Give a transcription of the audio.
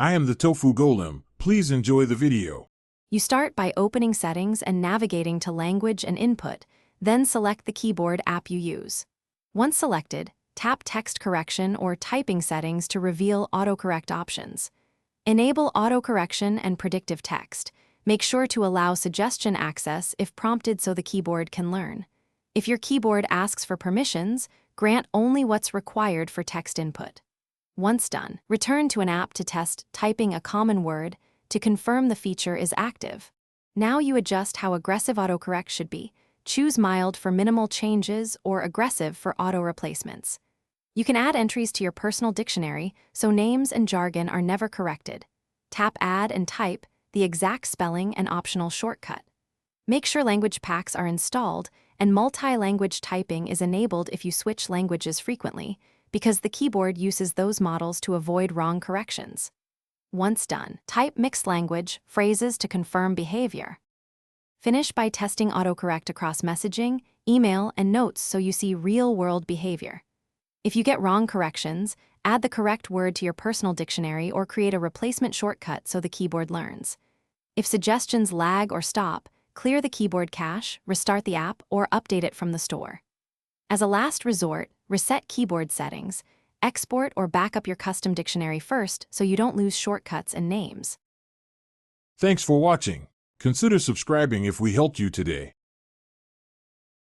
I am the Tofu Golem. Please enjoy the video. You start by opening Settings and navigating to Language and Input, then select the keyboard app you use. Once selected, tap Text Correction or Typing Settings to reveal autocorrect options. Enable autocorrection and predictive text. Make sure to allow suggestion access if prompted so the keyboard can learn. If your keyboard asks for permissions, grant only what's required for text input. Once done, return to an app to test typing a common word to confirm the feature is active. Now you adjust how aggressive autocorrect should be. Choose mild for minimal changes or aggressive for auto replacements. You can add entries to your personal dictionary so names and jargon are never corrected. Tap Add and type the exact spelling and optional shortcut. Make sure language packs are installed and multi-language typing is enabled if you switch languages frequently, because the keyboard uses those models to avoid wrong corrections. Once done, type mixed language phrases to confirm behavior. Finish by testing autocorrect across messaging, email, and notes so you see real-world behavior. If you get wrong corrections, add the correct word to your personal dictionary or create a replacement shortcut so the keyboard learns. If suggestions lag or stop, clear the keyboard cache, restart the app, or update it from the store. As a last resort, reset keyboard settings. Export or back up your custom dictionary first so you don't lose shortcuts and names. Thanks for watching. Consider subscribing if we helped you today.